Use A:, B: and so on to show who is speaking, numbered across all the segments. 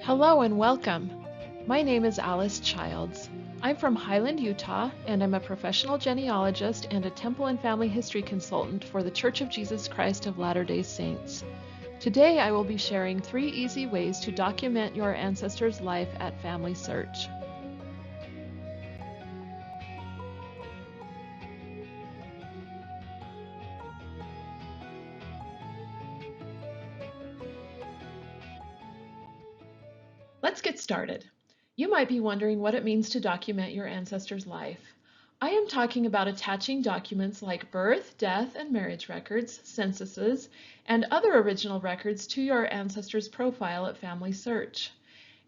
A: Hello and welcome. My name is Alice Childs. I'm from Highland, Utah, and I'm a professional genealogist and a temple and family history consultant for the Church of Jesus Christ of Latter-day Saints. Today I will be sharing 3 easy ways to document your ancestor's life at FamilySearch. Let's get started. You might be wondering what it means to document your ancestor's life. I am talking about attaching documents like birth, death, and marriage records, censuses, and other original records to your ancestor's profile at FamilySearch.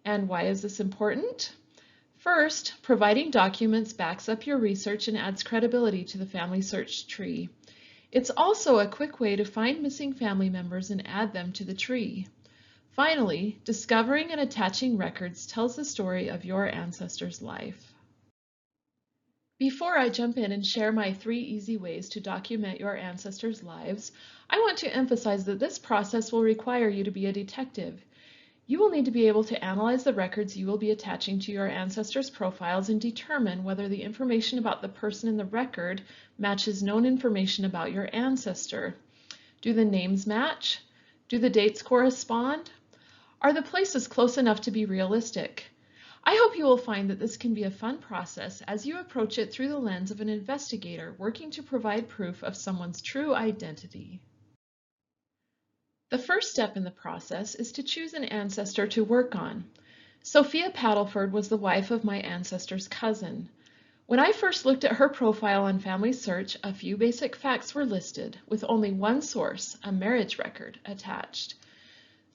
A: And why is this important? First, providing documents backs up your research and adds credibility to the FamilySearch tree. It's also a quick way to find missing family members and add them to the tree. Finally, discovering and attaching records tells the story of your ancestor's life. Before I jump in and share my 3 easy ways to document your ancestors' lives, I want to emphasize that this process will require you to be a detective. You will need to be able to analyze the records you will be attaching to your ancestors' profiles and determine whether the information about the person in the record matches known information about your ancestor. Do the names match? Do the dates correspond? Are the places close enough to be realistic? I hope you will find that this can be a fun process as you approach it through the lens of an investigator working to provide proof of someone's true identity. The first step in the process is to choose an ancestor to work on. Sophia Paddleford was the wife of my ancestor's cousin. When I first looked at her profile on FamilySearch, a few basic facts were listed, with only one source, a marriage record, attached.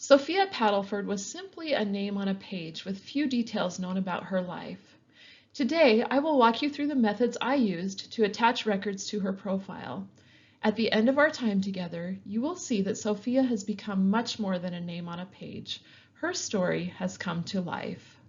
A: Sophia Paddleford was simply a name on a page with few details known about her life. Today, I will walk you through the methods I used to attach records to her profile. At the end of our time together, you will see that Sophia has become much more than a name on a page. Her story has come to life.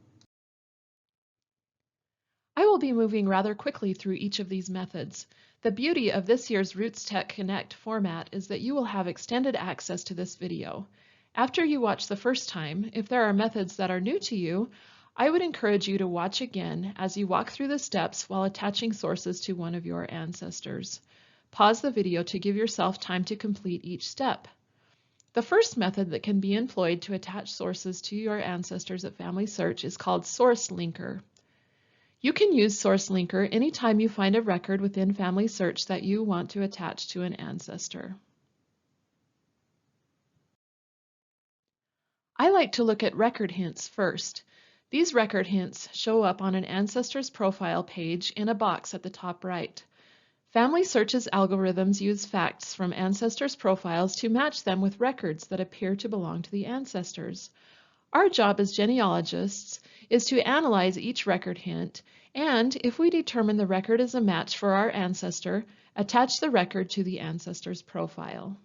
A: I will be moving rather quickly through each of these methods. The beauty of this year's RootsTech Connect format is that you will have extended access to this video. After you watch the first time, if there are methods that are new to you, I would encourage you to watch again as you walk through the steps while attaching sources to one of your ancestors. Pause the video to give yourself time to complete each step. The first method that can be employed to attach sources to your ancestors at FamilySearch is called Source Linker. You can use Source Linker anytime you find a record within FamilySearch that you want to attach to an ancestor. I like to look at record hints first. These record hints show up on an ancestor's profile page in a box at the top right. FamilySearch's algorithms use facts from ancestors' profiles to match them with records that appear to belong to the ancestors. Our job as genealogists is to analyze each record hint, and if we determine the record is a match for our ancestor, attach the record to the ancestor's profile.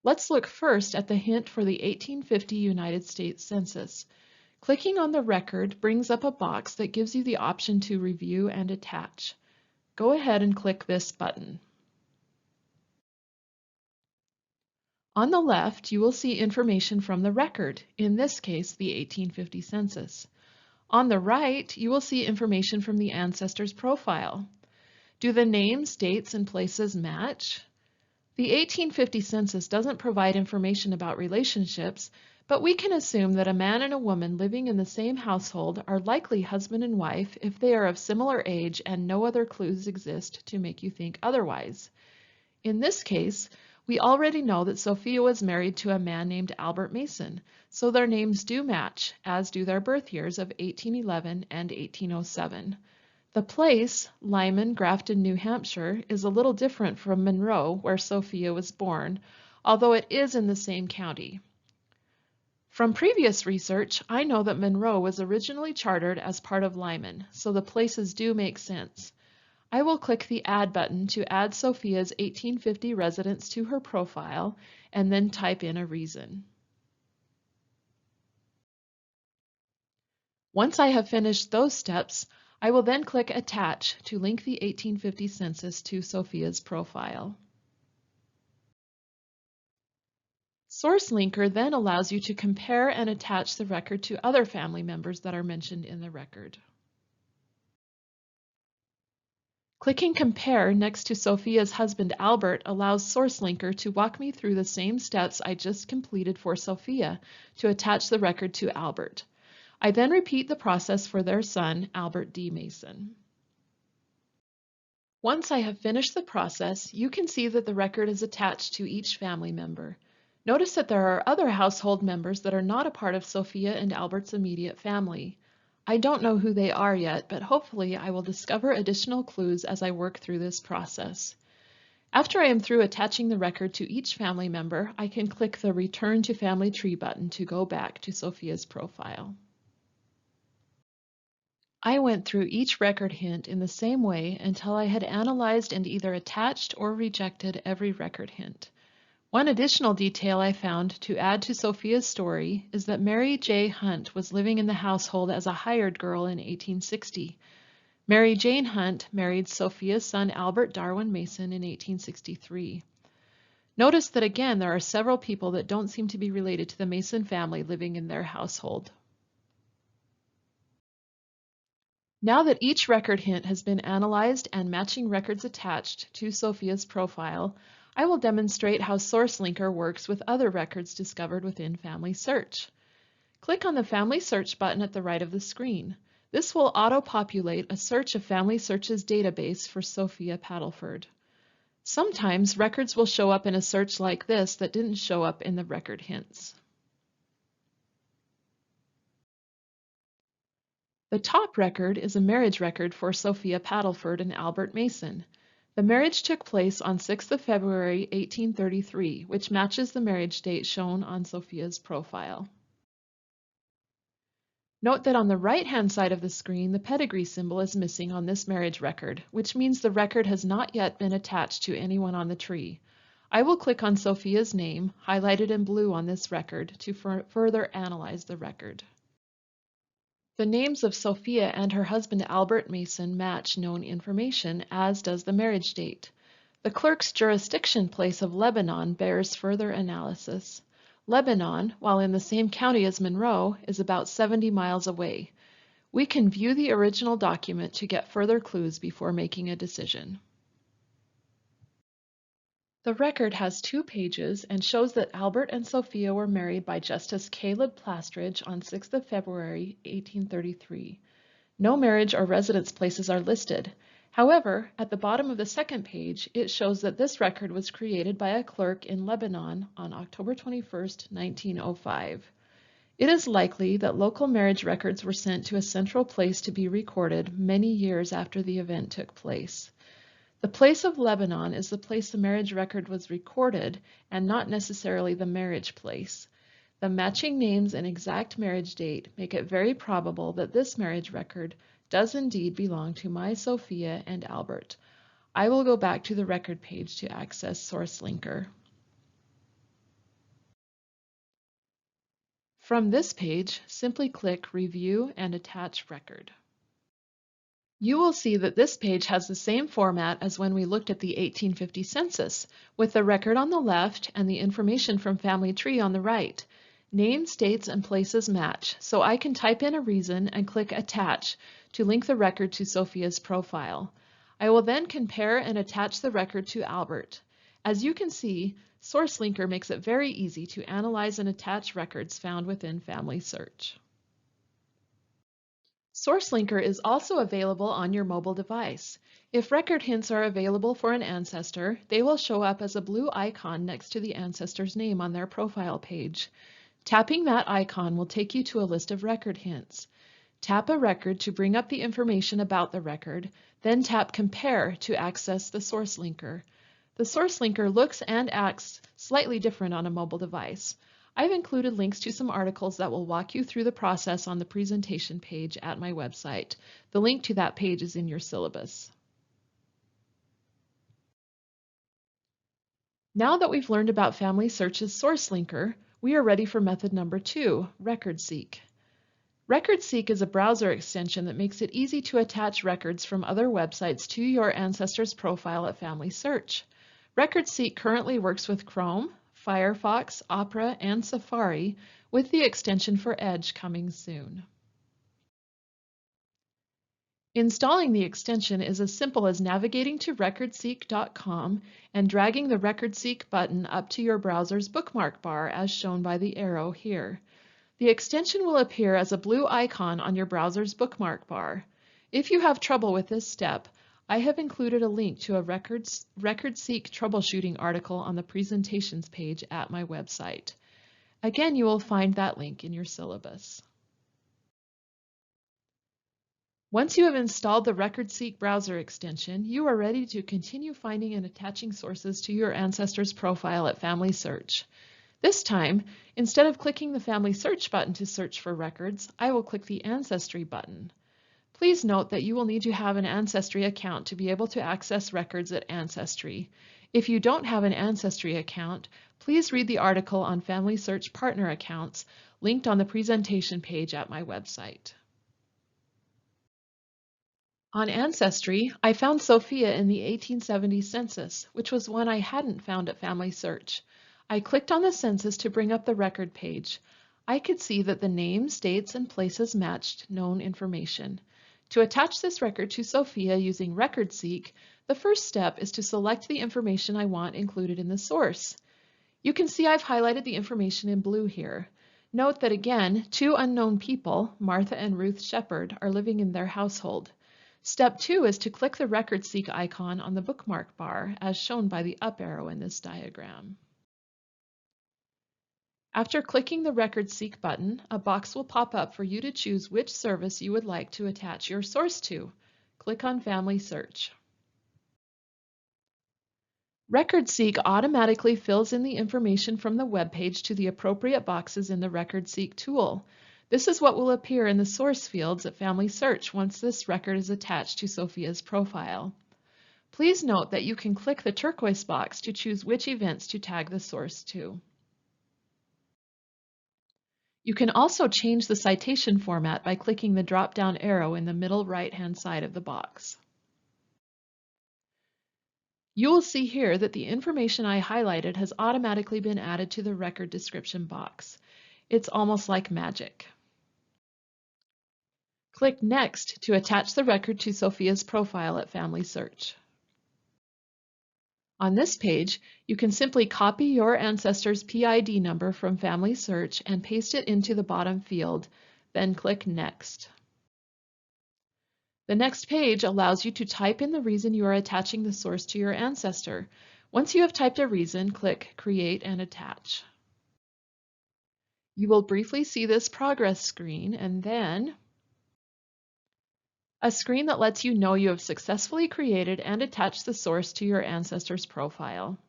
A: Let's look first at the hint for the 1850 United States Census. Clicking on the record brings up a box that gives you the option to review and attach. Go ahead and click this button. On the left, you will see information from the record, in this case, the 1850 census. On the right, you will see information from the ancestor's profile. Do the names, dates, and places match? The 1850 census doesn't provide information about relationships, but we can assume that a man and a woman living in the same household are likely husband and wife if they are of similar age and no other clues exist to make you think otherwise. In this case, we already know that Sophia was married to a man named Albert Mason, so their names do match, as do their birth years of 1811 and 1807. The place, Lyman, Grafton, New Hampshire, is a little different from Monroe, where Sophia was born, although it is in the same county. From previous research, I know that Monroe was originally chartered as part of Lyman, so the places do make sense. I will click the Add button to add Sophia's 1850 residence to her profile and then type in a reason. Once I have finished those steps, I will then click Attach to link the 1850 census to Sophia's profile. Source Linker then allows you to compare and attach the record to other family members that are mentioned in the record. Clicking Compare next to Sophia's husband Albert allows Source Linker to walk me through the same steps I just completed for Sophia to attach the record to Albert. I then repeat the process for their son, Albert D. Mason. Once I have finished the process, you can see that the record is attached to each family member. Notice that there are other household members that are not a part of Sophia and Albert's immediate family. I don't know who they are yet, but hopefully I will discover additional clues as I work through this process. After I am through attaching the record to each family member, I can click the Return to Family Tree button to go back to Sophia's profile. I went through each record hint in the same way until I had analyzed and either attached or rejected every record hint. One additional detail I found to add to Sophia's story is that Mary J. Hunt was living in the household as a hired girl in 1860. Mary Jane Hunt married Sophia's son Albert Darwin Mason in 1863. Notice that again there are several people that don't seem to be related to the Mason family living in their household. Now that each record hint has been analyzed and matching records attached to Sophia's profile, I will demonstrate how Source Linker works with other records discovered within FamilySearch. Click on the FamilySearch button at the right of the screen. This will auto-populate a search of FamilySearch's database for Sophia Padelford. Sometimes records will show up in a search like this that didn't show up in the record hints. The top record is a marriage record for Sophia Padelford and Albert Mason. The marriage took place on 6th of February 1833, which matches the marriage date shown on Sophia's profile. Note that on the right-hand side of the screen, the pedigree symbol is missing on this marriage record, which means the record has not yet been attached to anyone on the tree. I will click on Sophia's name, highlighted in blue on this record, to further analyze the record. The names of Sophia and her husband Albert Mason match known information, as does the marriage date. The clerk's jurisdiction place of Lebanon bears further analysis. Lebanon, while in the same county as Monroe, is about 70 miles away. We can view the original document to get further clues before making a decision. The record has 2 pages and shows that Albert and Sophia were married by Justice Caleb Plastridge on 6th of February, 1833. No marriage or residence places are listed. However, at the bottom of the second page, it shows that this record was created by a clerk in Lebanon on October 21, 1905. It is likely that local marriage records were sent to a central place to be recorded many years after the event took place. The place of Lebanon is the place the marriage record was recorded and not necessarily the marriage place. The matching names and exact marriage date make it very probable that this marriage record does indeed belong to my Sophia and Albert. I will go back to the record page to access Source Linker. From this page, simply click Review and Attach Record. You will see that this page has the same format as when we looked at the 1850 census, with the record on the left and the information from Family Tree on the right. Names, dates, and places match, so I can type in a reason and click Attach to link the record to Sophia's profile. I will then compare and attach the record to Albert. As you can see, Source Linker makes it very easy to analyze and attach records found within FamilySearch. Source Linker is also available on your mobile device. If record hints are available for an ancestor, they will show up as a blue icon next to the ancestor's name on their profile page. Tapping that icon will take you to a list of record hints. Tap a record to bring up the information about the record, then tap Compare to access the Source Linker. The Source Linker looks and acts slightly different on a mobile device. I've included links to some articles that will walk you through the process on the presentation page at my website. The link to that page is in your syllabus. Now that we've learned about FamilySearch's Source Linker, we are ready for method number 2, RecordSeek. RecordSeek is a browser extension that makes it easy to attach records from other websites to your ancestor's profile at FamilySearch. RecordSeek currently works with Chrome, Firefox, Opera, and Safari, with the extension for Edge coming soon. Installing the extension is as simple as navigating to RecordSeek.com and dragging the RecordSeek button up to your browser's bookmark bar as shown by the arrow here. The extension will appear as a blue icon on your browser's bookmark bar. If you have trouble with this step, I have included a link to a RecordSeek troubleshooting article on the presentations page at my website. Again, you will find that link in your syllabus. Once you have installed the RecordSeek browser extension, you are ready to continue finding and attaching sources to your ancestors profile at FamilySearch. This time, instead of clicking the FamilySearch button to search for records, I will click the Ancestry button. Please note that you will need to have an Ancestry account to be able to access records at Ancestry. If you don't have an Ancestry account, please read the article on FamilySearch partner accounts linked on the presentation page at my website. On Ancestry, I found Sophia in the 1870 census, which was one I hadn't found at FamilySearch. I clicked on the census to bring up the record page. I could see that the names, dates, and places matched known information. To attach this record to Sophia using RecordSeek, the first step is to select the information I want included in the source. You can see I've highlighted the information in blue here. Note that again, two unknown people, Martha and Ruth Shepard, are living in their household. Step 2 is to click the RecordSeek icon on the bookmark bar, as shown by the up arrow in this diagram. After clicking the RecordSeek button, a box will pop up for you to choose which service you would like to attach your source to. Click on FamilySearch. RecordSeek automatically fills in the information from the web page to the appropriate boxes in the RecordSeek tool. This is what will appear in the source fields at FamilySearch once this record is attached to Sophia's profile. Please note that you can click the turquoise box to choose which events to tag the source to. You can also change the citation format by clicking the drop-down arrow in the middle right-hand side of the box. You will see here that the information I highlighted has automatically been added to the record description box. It's almost like magic. Click Next to attach the record to Sophia's profile at FamilySearch. On this page, you can simply copy your ancestor's PID number from FamilySearch and paste it into the bottom field, then click Next. The next page allows you to type in the reason you are attaching the source to your ancestor. Once you have typed a reason, click Create and Attach. You will briefly see this progress screen and then a screen that lets you know you have successfully created and attached the source to your ancestor's profile.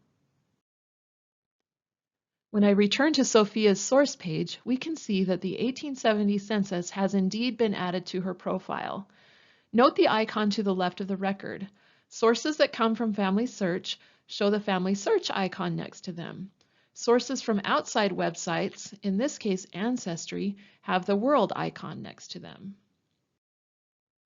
A: When I return to Sophia's source page, we can see that the 1870 census has indeed been added to her profile. Note the icon to the left of the record. Sources that come from FamilySearch show the FamilySearch icon next to them. Sources from outside websites, in this case Ancestry, have the world icon next to them.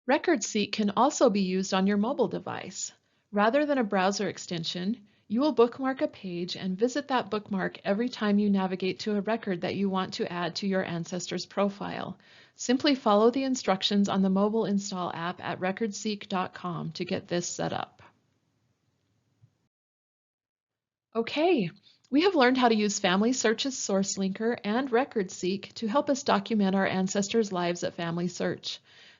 A: RecordSeek can also be used on your mobile device. Rather than a browser extension, you will bookmark a page and visit that bookmark every time you navigate to a record that you want to add to your ancestor's profile. Simply follow the instructions on the mobile install app at RecordSeek.com to get this set up. Okay, we have learned how to use FamilySearch's Source Linker and RecordSeek to help us document our ancestors' lives at FamilySearch.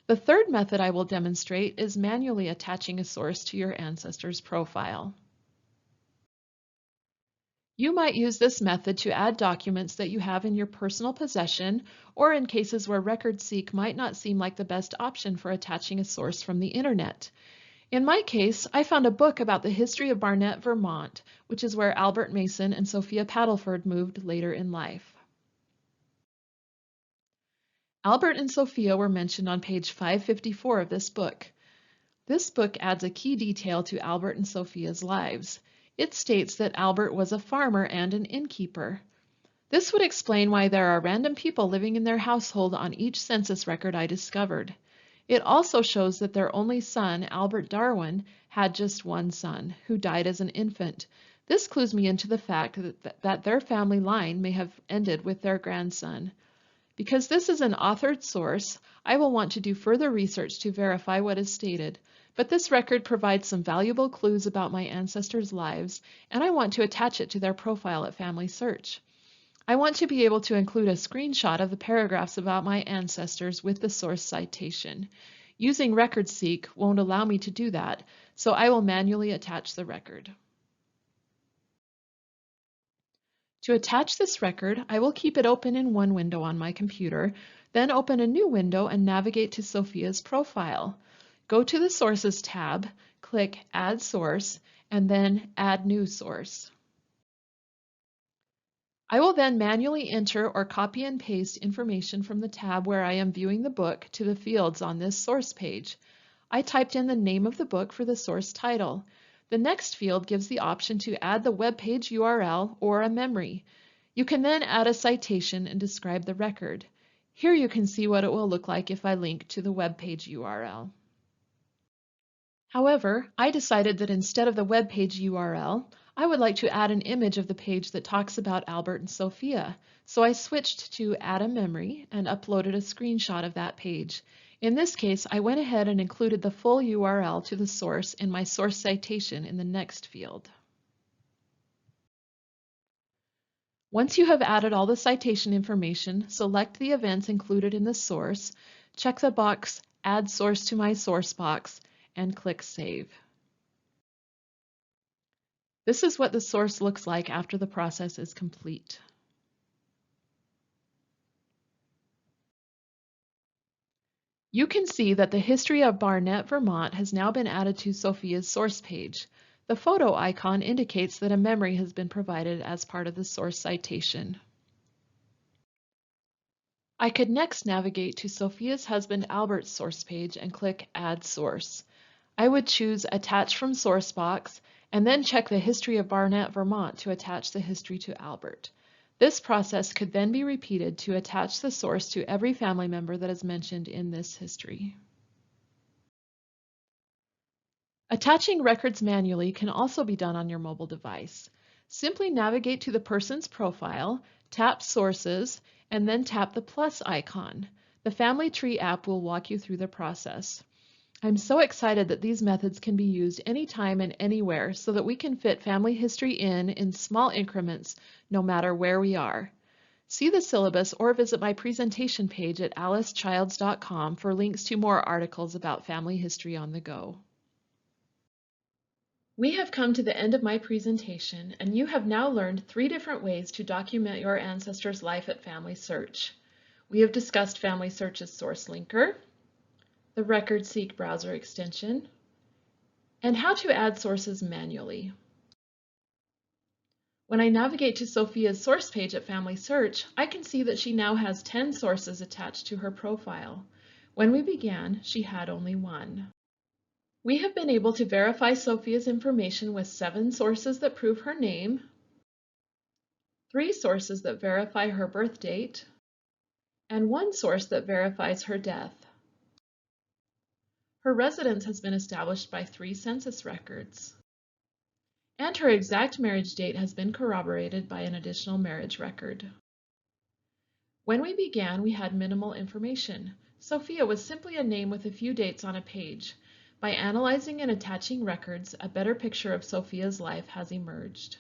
A: The third method I will demonstrate is manually attaching a source to your ancestor's profile. You might use this method to add documents that you have in your personal possession or in cases where RecordSeek might not seem like the best option for attaching a source from the internet. In my case, I found a book about the history of Barnet, Vermont, which is where Albert Mason and Sophia Padelford moved later in life. Albert and Sophia were mentioned on page 554 of this book. This book adds a key detail to Albert and Sophia's lives. It states that Albert was a farmer and an innkeeper. This would explain why there are random people living in their household on each census record I discovered. It also shows that their only son, Albert Darwin, had just one son, who died as an infant. This clues me into the fact that their family line may have ended with their grandson. Because this is an authored source, I will want to do further research to verify what is stated, but this record provides some valuable clues about my ancestors' lives, and I want to attach it to their profile at FamilySearch. I want to be able to include a screenshot of the paragraphs about my ancestors with the source citation. Using RecordSeek won't allow me to do that, so I will manually attach the record. To attach this record, I will keep it open in one window on my computer, then open a new window and navigate to Sophia's profile. Go to the Sources tab, click Add Source, and then Add New Source. I will then manually enter or copy and paste information from the tab where I am viewing the book to the fields on this source page. I typed in the name of the book for the source title. The next field gives the option to add the web page URL or a memory. You can then add a citation and describe the record. Here you can see what it will look like if I link to the web page URL. However, I decided that instead of the web page URL, I would like to add an image of the page that talks about Albert and Sophia, so I switched to Add a Memory and uploaded a screenshot of that page. In this case, I went ahead and included the full URL to the source in my source citation in the next field. Once you have added all the citation information, select the events included in the source, check the box Add Source to My Source box, and click Save. This is what the source looks like after the process is complete. You can see that the history of Barnet, Vermont has now been added to Sophia's source page. The photo icon indicates that a memory has been provided as part of the source citation. I could next navigate to Sophia's husband Albert's source page and click Add Source. I would choose Attach from Source box and then check the history of Barnet, Vermont to attach the history to Albert. This process could then be repeated to attach the source to every family member that is mentioned in this history. Attaching records manually can also be done on your mobile device. Simply navigate to the person's profile, tap Sources, and then tap the plus icon. The Family Tree app will walk you through the process. I'm so excited that these methods can be used anytime and anywhere so that we can fit family history in small increments, no matter where we are. See the syllabus or visit my presentation page at alicechilds.com for links to more articles about family history on the go. We have come to the end of my presentation, and you have now learned 3 different ways to document your ancestor's life at FamilySearch. We have discussed FamilySearch's Source Linker, the RecordSeek browser extension, and how to add sources manually. When I navigate to Sophia's source page at FamilySearch, I can see that she now has 10 sources attached to her profile. When we began, she had only 1. We have been able to verify Sophia's information with 7 sources that prove her name, 3 sources that verify her birth date, and 1 source that verifies her death. Her residence has been established by 3 census records, and her exact marriage date has been corroborated by an additional marriage record. When we began, we had minimal information. Sophia was simply a name with a few dates on a page. By analyzing and attaching records, a better picture of Sophia's life has emerged.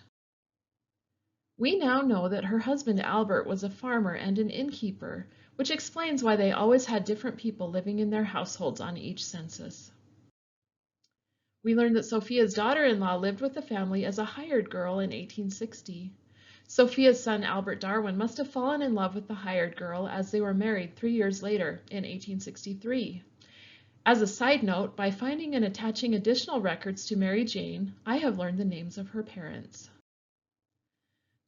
A: We now know that her husband Albert was a farmer and an innkeeper, which explains why they always had different people living in their households on each census. We learned that Sophia's daughter-in-law lived with the family as a hired girl in 1860. Sophia's son Albert Darwin must have fallen in love with the hired girl as they were married 3 years later in 1863. As a side note, by finding and attaching additional records to Mary Jane, I have learned the names of her parents.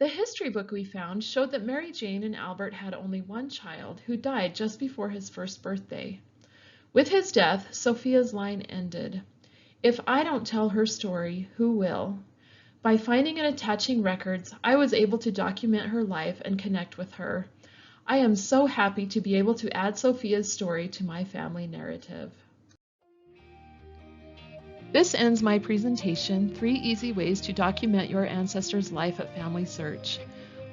A: The history book we found showed that Mary Jane and Albert had only 1 child who died just before his first birthday. With his death, Sophia's line ended. If I don't tell her story, who will? By finding and attaching records, I was able to document her life and connect with her. I am so happy to be able to add Sophia's story to my family narrative. This ends my presentation, 3 Easy Ways to Document Your Ancestor's Life at FamilySearch.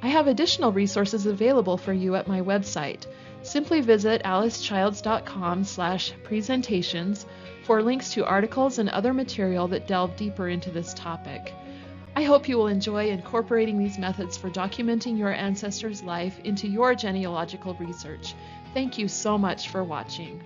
A: I have additional resources available for you at my website. Simply visit alicechilds.com/presentations for links to articles and other material that delve deeper into this topic. I hope you will enjoy incorporating these methods for documenting your ancestor's life into your genealogical research. Thank you so much for watching.